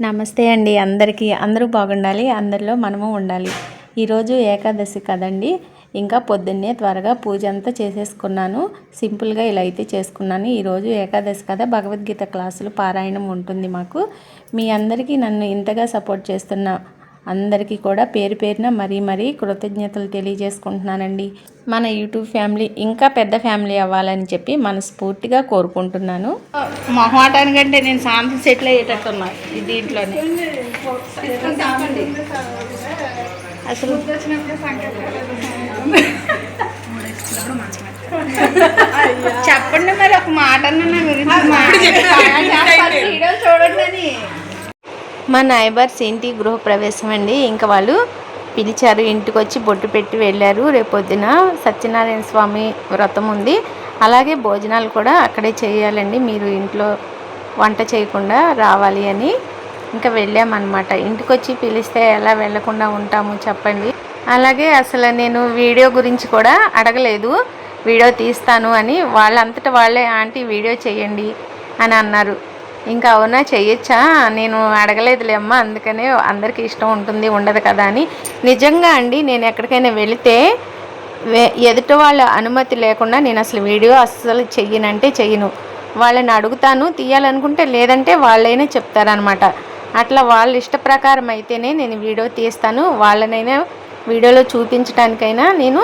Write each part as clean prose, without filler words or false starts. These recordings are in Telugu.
నమస్తే అండి అందరికీ. అందరూ బాగుండాలి, అందరిలో మనము ఉండాలి. ఈరోజు ఏకాదశి కదండి. ఇంకా పొద్దున్నే త్వరగా పూజ అంతా చేసేసుకున్నాను. సింపుల్గా ఇలా అయితే చేసుకున్నాను. ఈరోజు ఏకాదశి కదా, భగవద్గీత క్లాసులు పారాయణం ఉంటుంది మాకు. మీ అందరికీ నన్ను ఇంతగా సపోర్ట్ చేస్తున్న అందరికీ కూడా పేరు పేరున మరీ కృతజ్ఞతలు తెలియజేసుకుంటున్నానండి. మన యూట్యూబ్ ఫ్యామిలీ ఇంకా పెద్ద ఫ్యామిలీ అవ్వాలని చెప్పి మనస్ఫూర్తిగా కోరుకుంటున్నాను. మొహమాటానికంటే నేను శాంతి సెటిల్ అయ్యేటట్టున్నా దీంట్లోనే. అసలు చెప్పండి మరి ఒక మాట చూడండి. మా నైబర్స్ ఇంటి గృహప్రవేశం అండి. ఇంకా వాళ్ళు పిలిచారు, ఇంటికి వచ్చి బొట్టు పెట్టి వెళ్ళారు. రేపొద్దున సత్యనారాయణ స్వామి వ్రతం ఉంది, అలాగే భోజనాలు కూడా అక్కడే చేయాలండి. మీరు ఇంట్లో వంట చేయకుండా రావాలి అని ఇంకా వెళ్ళామన్నమాట. ఇంటికి వచ్చి పిలిస్తే ఎలా వెళ్ళకుండా ఉంటాము చెప్పండి. అలాగే అసలు నేను వీడియో గురించి కూడా అడగలేదు, వీడియో తీస్తాను అని. వాళ్ళంతటా వాళ్ళే ఆంటీ వీడియో చేయండి అని అన్నారు. ఇంకా అవునా చేయొచ్చా, నేను అడగలేదులే అమ్మ, అందుకనే అందరికీ ఇష్టం ఉంటుంది ఉండదు కదా అని. నిజంగా అండి, నేను ఎక్కడికైనా వెళితే ఎదుట వాళ్ళ అనుమతి లేకుండా నేను అసలు వీడియో అస్సలు చెయ్యనంటే చెయ్యను. వాళ్ళని అడుగుతాను తీయాలనుకుంటే, లేదంటే వాళ్ళైనా చెప్తారనమాట. అట్లా వాళ్ళ ఇష్ట ప్రకారం అయితేనే నేను వీడియో తీస్తాను. వాళ్ళనైనా వీడియోలో చూపించడానికైనా నేను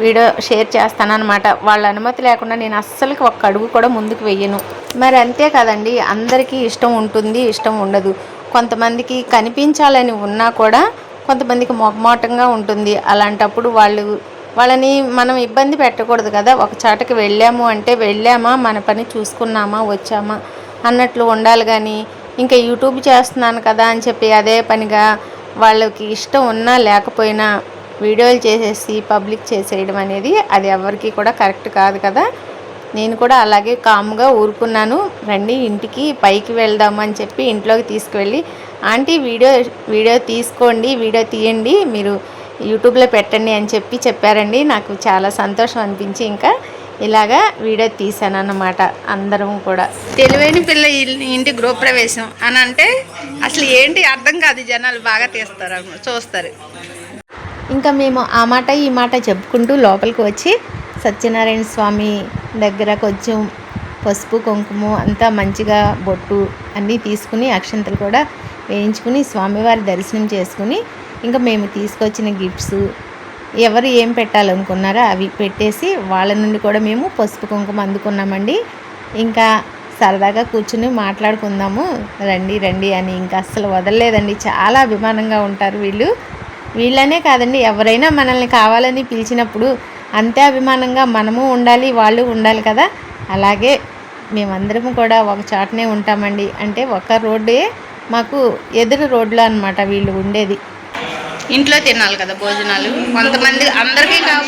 వీడియో షేర్ చేస్తానన్నమాట. వాళ్ళ అనుమతి లేకుండా నేను అస్సలకి ఒక్క అడుగు కూడా ముందుకు వెయ్యను. మరి అంతే కదండి, అందరికీ ఇష్టం ఉంటుంది, ఇష్టం ఉండదు. కొంతమందికి కనిపించాలని ఉన్నా కూడా కొంతమందికి మొహమాటంగా ఉంటుంది. అలాంటప్పుడు వాళ్ళని మనం ఇబ్బంది పెట్టకూడదు కదా. ఒక చాటకి వెళ్ళాము అంటే వెళ్ళామా, మన పని చూసుకున్నామా, వచ్చామా అన్నట్లు ఉండాలి. కానీ ఇంకా యూట్యూబ్ చేస్తున్నాను కదా అని చెప్పి అదే పనిగా వాళ్ళకి ఇష్టం ఉన్నా లేకపోయినా వీడియోలు చేసేసి పబ్లిక్ చేసేయడం అనేది అది ఎవరికి కూడా కరెక్ట్ కాదు కదా. నేను కూడా అలాగే కామ్గా ఊరుకున్నాను. రండి ఇంటికి పైకి వెళ్దాము అని చెప్పి ఇంట్లోకి తీసుకువెళ్ళి, ఆంటీ వీడియో తీసుకోండి, వీడియో తీయండి, మీరు యూట్యూబ్లో పెట్టండి అని చెప్పారండి. నాకు చాలా సంతోషం అనిపించి ఇంకా ఇలాగా వీడియో తీశాను అన్నమాట. అందరం కూడా తెలివైన పిల్ల ఇంటి గృహప్రవేశం అని అంటే అసలు ఏంటి అర్థం కాదు, జనాలు బాగా తీస్తారు, చూస్తారు. ఇంకా మేము ఆ మాట ఈ మాట చెప్పుకుంటూ లోపలికి వచ్చి సత్యనారాయణ స్వామి దగ్గర కొంచెం పసుపు కుంకుమ అంతా మంచిగా బొట్టు అన్నీ తీసుకుని అక్షంతలు కూడా వేయించుకుని స్వామివారి దర్శనం చేసుకుని ఇంకా మేము తీసుకొచ్చిన గిఫ్ట్స్ ఎవరు ఏం పెట్టాలనుకున్నారో అవి పెట్టేసి వాళ్ళ నుండి కూడా మేము పసుపు కుంకుమ అందుకున్నామండి. ఇంకా సరదాగా కూర్చుని మాట్లాడుకుందాము రండి అని ఇంకా అస్సలు వదలలేదండి. చాలా అభిమానంగా ఉంటారు వీళ్ళనే కాదండి, ఎవరైనా మనల్ని కావాలని పిలిచినప్పుడు అంతే అభిమానంగా మనము ఉండాలి, వాళ్ళు ఉండాలి కదా. అలాగే మేమందరము కూడా ఒక చాటనే ఉంటామండి. అంటే ఒక రోడ్డే మాకు ఎదురు రోడ్లో అనమాట వీళ్ళు ఉండేది. ఇంట్లో తినాలి కదా భోజనాలు, కొంతమంది అందరికీ కావు.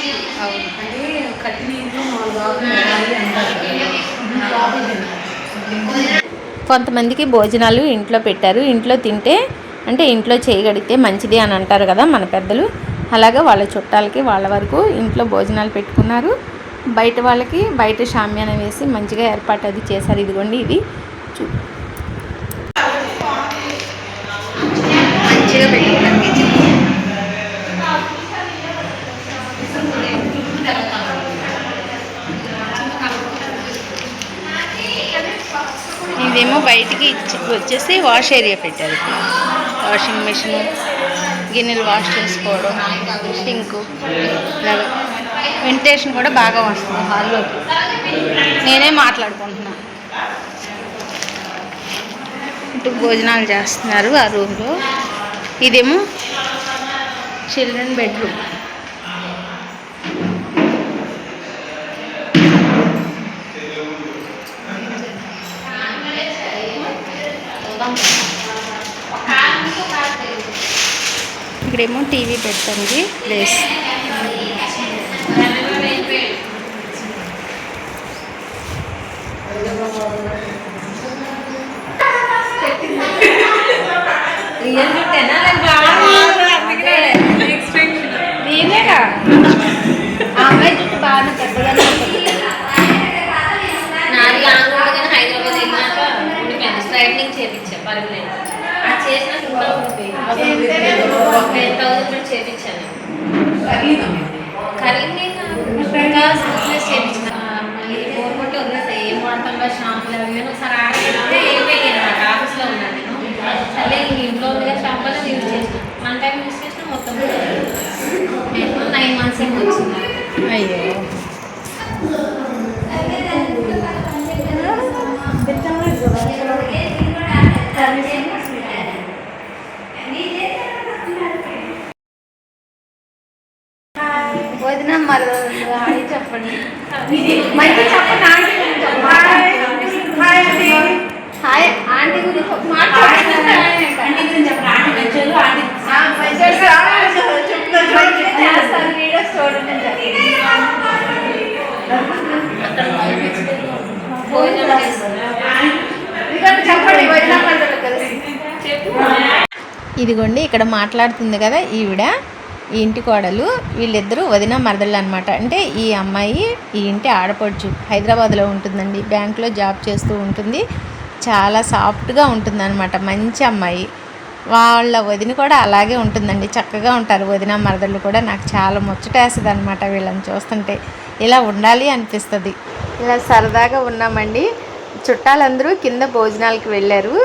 కొంతమందికి భోజనాలు ఇంట్లో పెట్టారు. ఇంట్లో తింటే అంటే ఇంట్లో చేయగలిగితే మంచిది అని అంటారు కదా మన పెద్దలు. అలాగే వాళ్ళ చుట్టాలకి వాళ్ళ వరకు ఇంట్లో భోజనాలు పెట్టుకున్నారు. బయట వాళ్ళకి బయట షామ్యాన వేసి మంచిగా ఏర్పాటు అది చేశారు. ఇదిగోండి, ఇది మంచిగా పెట్టుకున్నారు. ఇదేమో బయటికి వచ్చేసి వాష్ ఏరియా పెట్టారు. వాషింగ్ మెషిన్, గిన్నెలు వాష్ చేసుకోవడం, సింకు, వెంటిలేషన్ కూడా బాగా వస్తుంది హాల్లోకి. నేనే మాట్లాడుకుంటున్నాను. ఇటు భోజనాలు చేస్తున్నారు ఆ రూమ్లో. ఇదేమో చిల్డ్రన్ బెడ్రూమ్. ఇక్కడేమో టీవీ పెట్టండి ప్లేస్. నేనేగా అమ్మాయి జుట్టు బాగా పెద్దగానే ఉంటుంది. నాది లాంగ్ ఉండగానే హైదరాబాద్ వెళ్ళినాక స్ట్రైట్నింగ్ చేయించా పర్మనెంట్. చేపించాను కర్రీ ఇంకా స్మూత్నెస్ చేపించిన గవర్నమెంట్ వదిలేసాయి ఏం వాడతాం షాంపులు అవి ఒకసారి ఆడితే అయిపోయాయి అనమాట ఆఫీస్లో ఉన్నాను నేను సరే ఇంట్లో ఉందిగా షాంపులో యూజ్ చేసిన వన్ టైం యూజ్ చేసిన మొత్తం 9 months ఏమో వచ్చింది. అయ్యో వదిన మళ్ళీ హాయ్ చెప్పండి మంచి చెప్పండి హాయ్ ఆంటీ గురించి వీడియోస్ చూడండి చెప్పండి వదిన మళ్ళీ కలిసి ఇదిగోండి ఇక్కడ మాట్లాడుతుంది కదా ఈవిడ ఈ ఇంటి కోడలు వీళ్ళిద్దరూ వదిన మరదళ్ళు అనమాట. అంటే ఈ అమ్మాయి ఈ ఇంటి ఆడపడుచు హైదరాబాద్లో ఉంటుందండి, బ్యాంకులో జాబ్ చేస్తూ ఉంటుంది. చాలా సాఫ్ట్గా ఉంటుందన్నమాట, మంచి అమ్మాయి. వాళ్ళ వదిన కూడా అలాగే ఉంటుందండి, చక్కగా ఉంటారు వదిన మరదళ్ళు కూడా. నాకు చాలా ముచ్చటేస్తుంది అనమాట వీళ్ళని చూస్తుంటే, ఇలా ఉండాలి అనిపిస్తుంది. ఇలా సరదాగా ఉన్నామండి. చుట్టాలందరూ కింద భోజనాలకి వెళ్ళారు.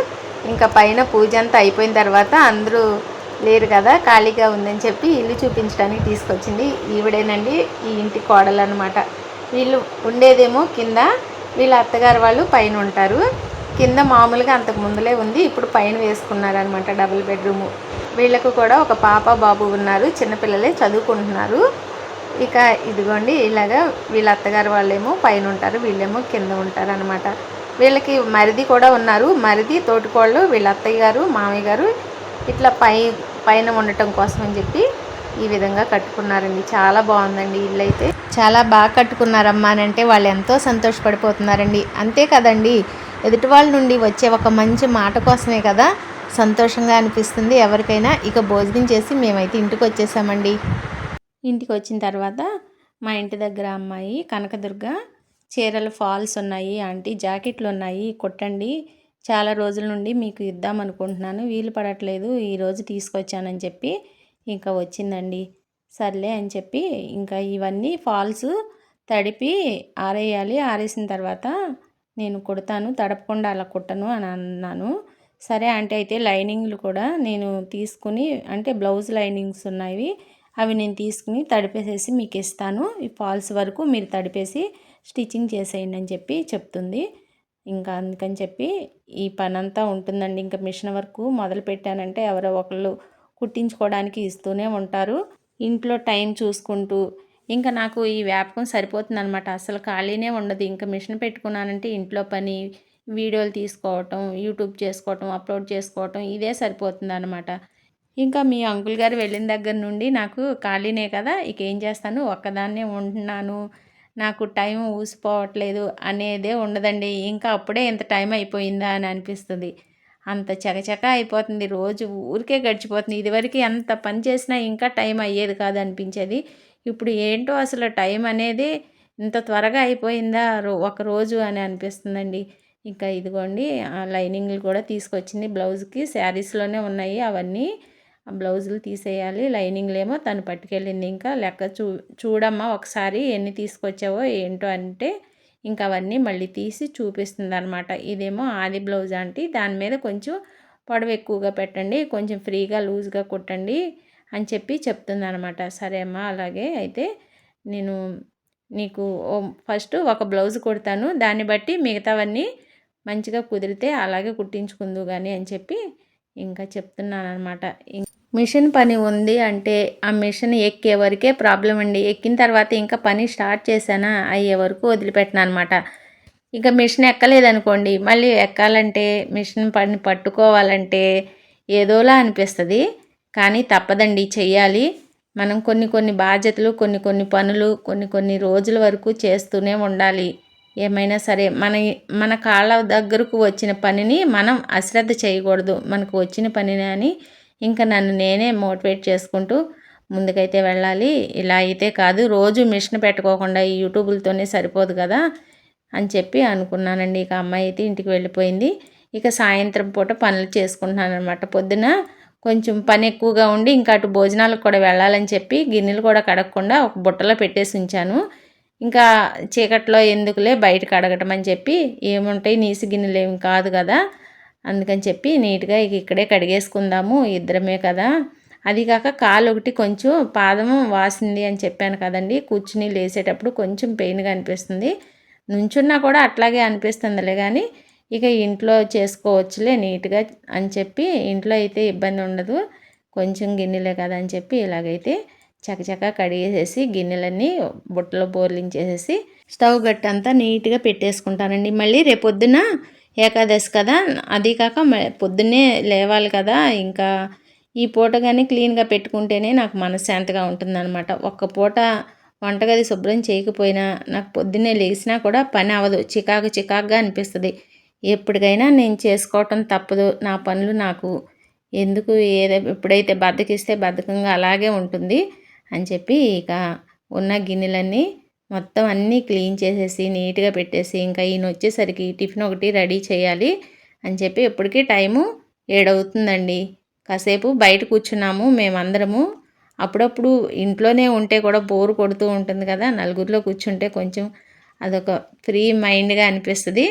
ఇంకా పైన పూజ అంతా అయిపోయిన తర్వాత అందరూ లేరు కదా, ఖాళీగా ఉందని చెప్పి ఇల్లు చూపించడానికి తీసుకొచ్చింది ఈవిడేనండి, ఈ ఇంటి కోడలు అనమాట. వీళ్ళు ఉండేదేమో కింద, వీళ్ళ అత్తగారు వాళ్ళు పైన ఉంటారు. కింద మామూలుగా అంతకు ముందులే ఉంది, ఇప్పుడు పైన వేసుకున్నారనమాట డబుల్ బెడ్రూము. వీళ్ళకు కూడా ఒక పాప బాబు ఉన్నారు, చిన్నపిల్లలే చదువుకుంటున్నారు. ఇక ఇదిగోండి ఇలాగా వీళ్ళ అత్తగారు వాళ్ళేమో పైన ఉంటారు, వీళ్ళేమో కింద ఉంటారు అనమాట. వీళ్ళకి మరిది కూడా ఉన్నారు, మరిది తోటికోళ్ళు, వీళ్ళ అత్తయ్య గారు మామయ్య గారు ఇట్లా పైన ఉండటం కోసం అని చెప్పి ఈ విధంగా కట్టుకున్నారండి. చాలా బాగుందండి ఇల్లు అయితే, చాలా బాగా కట్టుకున్నారమ్మా అని అంటే వాళ్ళు ఎంతో సంతోషపడిపోతున్నారండి. అంతే కదండి, ఎదుటి వాళ్ళ నుండి వచ్చే ఒక మంచి మాట కోసమే కదా సంతోషంగా అనిపిస్తుంది ఎవరికైనా. ఇక భోజనం చేసి మేమైతే ఇంటికి వచ్చేసామండి. ఇంటికి వచ్చిన తర్వాత మా ఇంటి దగ్గర అమ్మాయి కనకదుర్గ చీరలు ఫాల్స్ ఉన్నాయి ఆంటీ, జాకెట్లు ఉన్నాయి కుట్టండి, చాలా రోజుల నుండి మీకు ఇద్దాం అనుకుంటున్నాను, వీలు పడట్లేదు, ఈరోజు తీసుకొచ్చానని చెప్పి ఇంకా వచ్చిందండి. సర్లే అని చెప్పి ఇంకా ఇవన్నీ ఫాల్స్ తడిపి ఆరేయాలి, ఆరేసిన తర్వాత నేను కుడతాను, తడపకుండా అలా కుట్టను అని అన్నాను. సరే అంటే అయితే లైనింగ్లు కూడా నేను తీసుకుని, అంటే బ్లౌజ్ లైనింగ్స్ ఉన్నాయి అవి నేను తీసుకుని తడిపేసేసి మీకు ఇస్తాను, ఈ ఫాల్స్ వరకు మీరు తడిపేసి స్టిచ్చింగ్ చేసేయండి అని చెప్పి చెప్తుంది. ఇంకా అందుకని చెప్పి ఈ పని అంతా ఉంటుందండి. ఇంకా మిషన్ వర్క్ మొదలు పెట్టానంటే ఎవరో ఒకళ్ళు కుట్టించుకోవడానికి ఇస్తూనే ఉంటారు, ఇంట్లో టైం చూసుకుంటూ. ఇంకా నాకు ఈ వ్యాపకం సరిపోతుంది అనమాట, అసలు ఖాళీనే ఉండదు. ఇంకా మిషన్ పెట్టుకున్నానంటే ఇంట్లో పని, వీడియోలు తీసుకోవటం, యూట్యూబ్ చేసుకోవటం, అప్లోడ్ చేసుకోవటం, ఇదే సరిపోతుంది అనమాట. ఇంకా మీ అంకుల్ గారు వెళ్ళిన దగ్గర నుండి నాకు ఖాళీనే కదా, ఇక ఏం చేస్తాను, ఒక్కదాన్నే ఉంటున్నాను, నాకు టైం ఊసిపోవట్లేదు అనేదే ఉండదండి. ఇంకా అప్పుడే ఇంత టైం అయిపోయిందా అని అనిపిస్తుంది, అంత చకచక అయిపోతుంది, రోజు ఊరికే గడిచిపోతుంది. ఇదివరకు ఎంత పని చేసినా ఇంకా టైం అయ్యేది కాదు అనిపించేది, ఇప్పుడు ఏంటో అసలు టైం అనేది ఇంత త్వరగా అయిపోయిందా ఒక రోజు అని అనిపిస్తుందండి. ఇంకా ఇదిగోండి లైనింగ్లు కూడా తీసుకొచ్చింది, బ్లౌజ్కి శారీస్లోనే ఉన్నాయి అవన్నీ, బ్లౌజులు తీసేయాలి, లైనింగ్లు ఏమో తను పట్టుకెళ్ళింది. ఇంకా లెక్క చూడమ్మా ఒకసారి ఎన్ని తీసుకొచ్చావో ఏంటో అంటే ఇంకా అవన్నీ మళ్ళీ తీసి చూపిస్తుంది అనమాట. ఇదేమో ఆది బ్లౌజ్ ఆంటీ, దాని మీద కొంచెం పొడవు ఎక్కువగా పెట్టండి, కొంచెం ఫ్రీగా లూజ్గా కుట్టండి అని చెప్పి చెప్తుంది అనమాట. సరే అమ్మా అలాగే అయితే నేను నీకు ఫస్ట్ ఒక బ్లౌజ్ కుడతాను, దాన్ని బట్టి మిగతావన్నీ మంచిగా కుదిరితే అలాగే కుట్టించుకుందు కానీ అని చెప్పి ఇంకా చెప్తున్నాను అనమాట. మిషన్ పని ఉంది అంటే ఆ మిషన్ ఎక్కే వరకే ప్రాబ్లం అండి, ఎక్కిన తర్వాత ఇంకా పని స్టార్ట్ చేశానా అయ్యే వరకు వదిలిపెట్టినా అనమాట. ఇంకా మిషన్ ఎక్కలేదనుకోండి, మళ్ళీ ఎక్కాలంటే మిషన్ పని పట్టుకోవాలంటే ఏదోలా అనిపిస్తుంది, కానీ తప్పదండి చెయ్యాలి. మనం కొన్ని బాధ్యతలు, కొన్ని పనులు కొన్ని రోజుల వరకు చేస్తూనే ఉండాలి. ఏమైనా సరే మన కాళ్ళ దగ్గరకు వచ్చిన పనిని మనం అశ్రద్ధ చేయకూడదు, మనకు వచ్చిన పనిని అని ఇంకా నన్ను నేనే మోటివేట్ చేసుకుంటూ ముందుకైతే వెళ్ళాలి. ఇలా అయితే కాదు, రోజు మిషన్ పెట్టుకోకుండా ఈ యూట్యూబులతోనే సరిపోదు కదా అని చెప్పి అనుకున్నానండి. ఇక అమ్మాయి అయితే ఇంటికి వెళ్ళిపోయింది. ఇక సాయంత్రం పూట పనులు చేసుకుంటున్నాను అనమాట. పొద్దున కొంచెం పని ఎక్కువగా ఉండి ఇంకా అటు భోజనాలకు కూడా వెళ్ళాలని చెప్పి గిన్నెలు కూడా కడగకుండా ఒక బుట్టలో పెట్టేసి ఉంచాను. ఇంకా చీకట్లో ఎందుకులే బయట కడగటం అని చెప్పి, ఏముంటాయి నీసి గిన్నెలు ఏమి కాదు కదా, అందుకని చెప్పి నీట్గా ఇక్కడే కడిగేసుకుందాము, ఇద్దరమే కదా. అది కాక కాలు ఒకటి కొంచెం పాదం వాసింది అని చెప్పాను కదండి, కూర్చుని లేసేటప్పుడు కొంచెం పెయిన్గా అనిపిస్తుంది. నుంచున్నా కూడా అట్లాగే అనిపిస్తుందిలే, కానీ ఇక ఇంట్లో చేసుకోవచ్చులే నీట్గా అని చెప్పి, ఇంట్లో అయితే ఇబ్బంది ఉండదు, కొంచెం గిన్నెలే కదా అని చెప్పి ఇలాగైతే చకచకా కడిగేసేసి గిన్నెలన్నీ బుట్టలో బోర్లించేసేసి స్టవ్ గట్టంతా నీట్గా పెట్టేసుకుంటానండి. మళ్ళీ రేపొద్దున ఏకాదశి కదా, అది కాక పొద్దున్నే లేవాలి కదా, ఇంకా ఈ పూట కానీ క్లీన్గా పెట్టుకుంటేనే నాకు మనశ్శాంతిగా ఉంటుందన్నమాట. ఒక్క పూట వంటగది శుభ్రం చేయకపోయినా నాకు పొద్దున్నే లేచినా కూడా పని అవ్వదు, చికాకుగా అనిపిస్తుంది. ఎప్పటికైనా నేను చేసుకోవటం తప్పదు, నా పనులు నాకు ఎందుకు ఎప్పుడైతే బద్దకిస్తే బద్ధకంగా అలాగే ఉంటుంది అని చెప్పి ఇక ఉన్న గిన్నెలన్నీ మొత్తం అన్నీ క్లీన్ చేసేసి నీట్గా పెట్టేసి, ఇంకా ఈయన వచ్చేసరికి టిఫిన్ ఒకటి రెడీ చేయాలి అని చెప్పి ఇప్పటికీ టైము 7 అవుతుందండి. కాసేపు బయట కూర్చున్నాము మేమందరము. అప్పుడప్పుడు ఇంట్లోనే ఉంటే కూడా బోరు కొడుతూ ఉంటుంది కదా, నలుగురిలో కూర్చుంటే కొంచెం అదొక ఫ్రీ మైండ్గా అనిపిస్తుంది.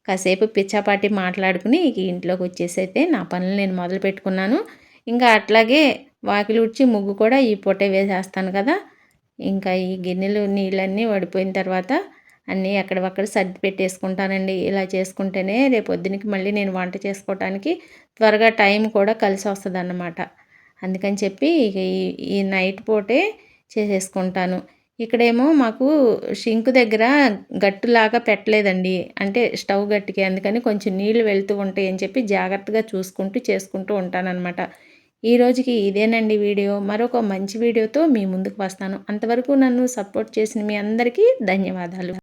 కాసేపు పిచ్చాపాటి మాట్లాడుకుని ఇక ఇంట్లోకి వచ్చేసి అయితే నా పనులు నేను మొదలు పెట్టుకున్నాను. ఇంకా అట్లాగే వాకిలి ఉడ్చి ముగ్గు కూడా ఈ పూటే వేసేస్తాను కదా. ఇంకా ఈ గిన్నెలు నీళ్ళన్నీ వడిపోయిన తర్వాత అన్నీ ఎక్కడవక్కడ సర్ది పెట్టేసుకుంటానండి. ఇలా చేసుకుంటేనే రేపొద్దునకి మళ్ళీ నేను వంట చేసుకోవటానికి త్వరగా టైం కూడా కలిసి వస్తుంది అన్నమాట. అందుకని చెప్పి ఇక ఈ నైట్ పూటే చేసేసుకుంటాను. ఇక్కడేమో మాకు షింక్ దగ్గర గట్టులాగా పెట్టలేదండి, అంటే స్టవ్ గట్టికి, అందుకని కొంచెం నీళ్ళు వెళ్తూ ఉంటాయి అని చెప్పి జాగ్రత్తగా చూసుకుంటూ చేసుకుంటూ ఉంటానన్నమాట. ఈ రోజుకి ఇదేనండి వీడియో. మరొక మంచి వీడియోతో మీ ముందుకు వస్తాను. అంతవరకు నన్ను సపోర్ట్ చేసిన మీ అందరికీ ధన్యవాదాలు.